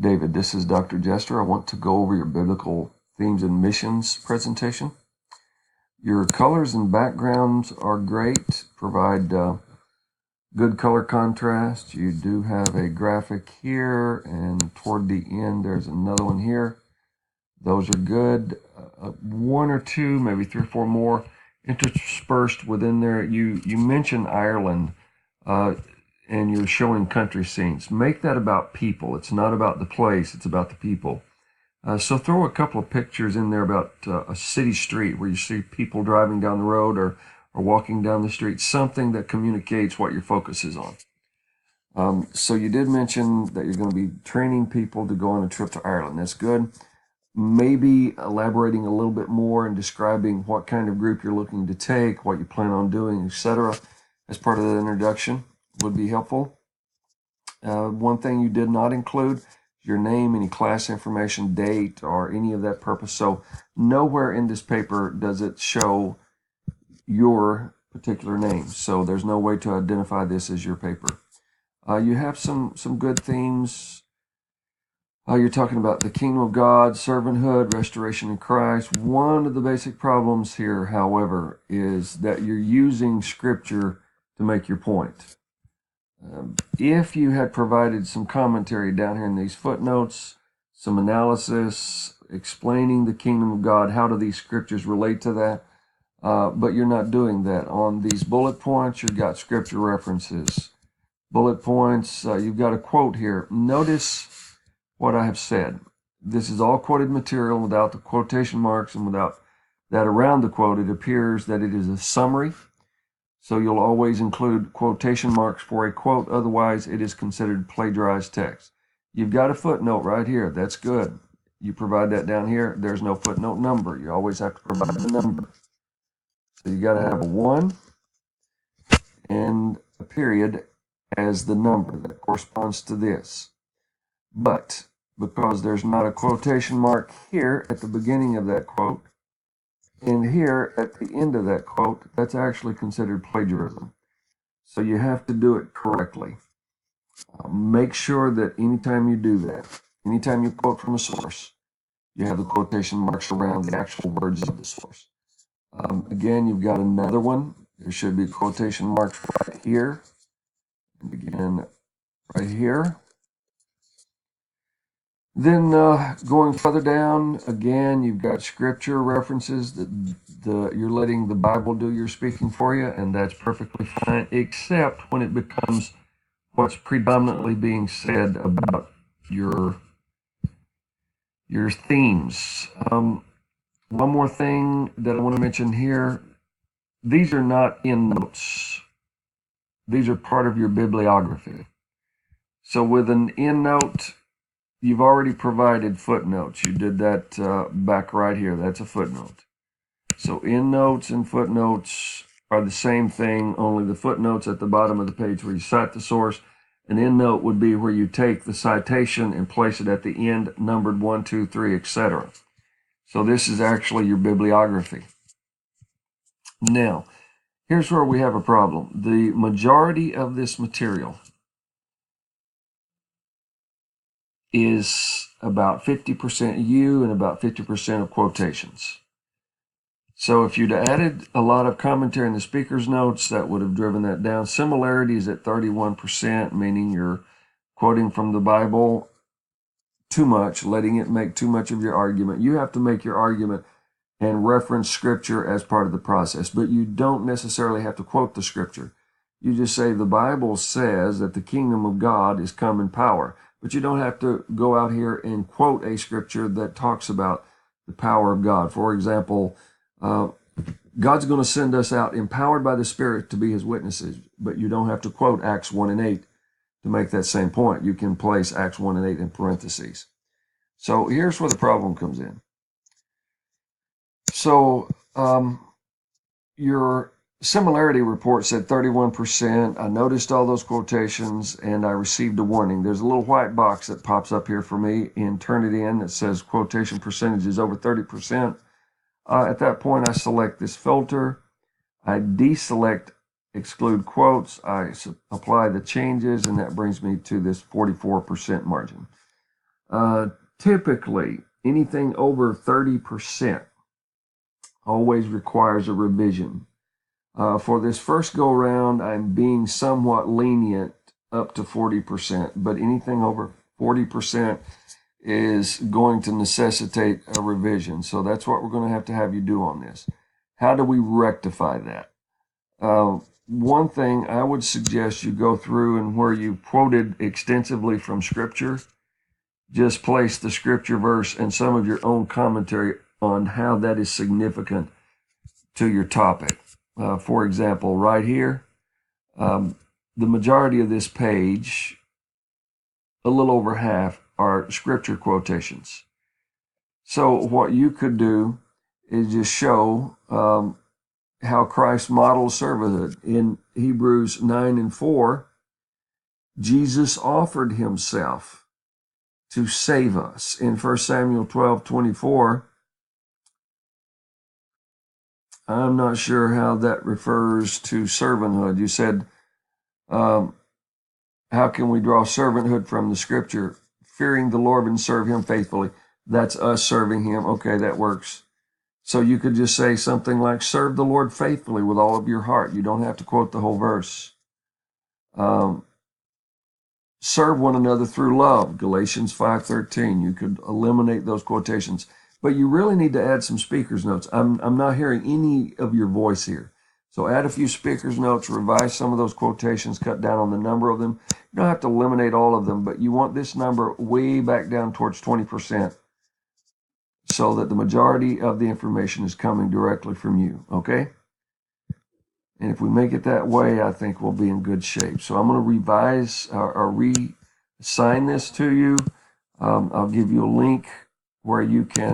David, this is Dr. Jester. I want to go over your biblical themes and missions presentation. Your colors and backgrounds are great, provide good color contrast. You do have a graphic here, and toward the end there's another one here. Those are good. One or two, maybe three or four more interspersed within there. You mentioned Ireland, and you're showing country scenes. Make that about people. It's not about the place, it's about the people. So throw a couple of pictures in there about a city street where you see people driving down the road or walking down the street, something that communicates what your focus is on. So you did mention that you're going to be training people to go on a trip to Ireland. That's good. Maybe elaborating a little bit more and describing what kind of group you're looking to take, what you plan on doing, etc., as part of the introduction would be helpful. One thing you did not include, your name, any class information, date, or any of that purpose. So nowhere in this paper does it show your particular name. So there's no way to identify this as your paper. You have some good themes. You're talking about the kingdom of God, servanthood, restoration in Christ. One of the basic problems here, however, is that you're using scripture to make your point. If you had provided some commentary down here in these footnotes, some analysis explaining the kingdom of God, how do these scriptures relate to that? But you're not doing that. On these bullet points, you've got scripture references. Bullet points, you've got a quote here. Notice what I have said. This is all quoted material without the quotation marks and without that around the quote. It appears that it is a summary. So you'll always include quotation marks for a quote, otherwise it is considered plagiarized text. You've got a footnote right here. That's good. You provide that down here. There's no footnote number. You always have to provide the number. So you got to have a 1 and a period as the number that corresponds to this. But because there's not a quotation mark here at the beginning of that quote, and here at the end of that quote, that's actually considered plagiarism. So you have to do it correctly. Make sure that anytime you do that, anytime you quote from a source, you have the quotation marks around the actual words of the source. Again, you've got another one. There should be quotation marks right here, and again, right here. Then going further down, again, you've got scripture references that you're letting the Bible do your speaking for you, and that's perfectly fine, except when it becomes what's predominantly being said about your themes. One more thing that I want to mention here, these are not endnotes. These are part of your bibliography. So with an endnote, you've already provided footnotes. You did that back right here. That's a footnote. So endnotes and footnotes are the same thing, only the footnotes at the bottom of the page where you cite the source. An endnote would be where you take the citation and place it at the end, numbered 1, 2, 3, etc. So this is actually your bibliography. Now, here's where we have a problem. The majority of this material is about 50% you and about 50% of quotations. So if you'd added a lot of commentary in the speaker's notes, that would have driven that down. Similarities at 31%, meaning you're quoting from the Bible too much, letting it make too much of your argument. You have to make your argument and reference scripture as part of the process, but you don't necessarily have to quote the scripture. You just say the Bible says that the kingdom of God is come in power, but you don't have to go out here and quote a scripture that talks about the power of God. For example, God's going to send us out empowered by the Spirit to be his witnesses, but you don't have to quote Acts 1 and 8 to make that same point. You can place Acts 1 and 8 in parentheses. So here's where the problem comes in. So your similarity report said 31%. I noticed all those quotations and I received a warning. There's a little white box that pops up here for me in Turnitin that says quotation percentage is over 30%. At that point, I select this filter. I deselect exclude quotes. I apply the changes, and that brings me to this 44% margin. Typically, anything over 30% always requires a revision. For this first go round, I'm being somewhat lenient up to 40%, but anything over 40% is going to necessitate a revision. So that's what we're going to have you do on this. How do we rectify that? One thing I would suggest you go through, and where you quoted extensively from Scripture, just place the Scripture verse and some of your own commentary on how that is significant to your topic. For example, right here, the majority of this page, a little over half, are Scripture quotations. So what you could do is just show how Christ models servanthood. In Hebrews 9:4, Jesus offered himself to save us. In 1 Samuel 12:24, I'm not sure how that refers to servanthood. You said, how can we draw servanthood from the Scripture? Fearing the Lord and serve him faithfully. That's us serving him. Okay, that works. So you could just say something like, serve the Lord faithfully with all of your heart. You don't have to quote the whole verse. Serve one another through love, Galatians 5:13. You could eliminate those quotations, but you really need to add some speaker's notes. I'm not hearing any of your voice here. So add a few speaker's notes, revise some of those quotations, cut down on the number of them. You don't have to eliminate all of them, but you want this number way back down towards 20%, so that the majority of the information is coming directly from you, okay? And if we make it that way, I think we'll be in good shape. So I'm going to revise or re-assign this to you. I'll give you a link where you can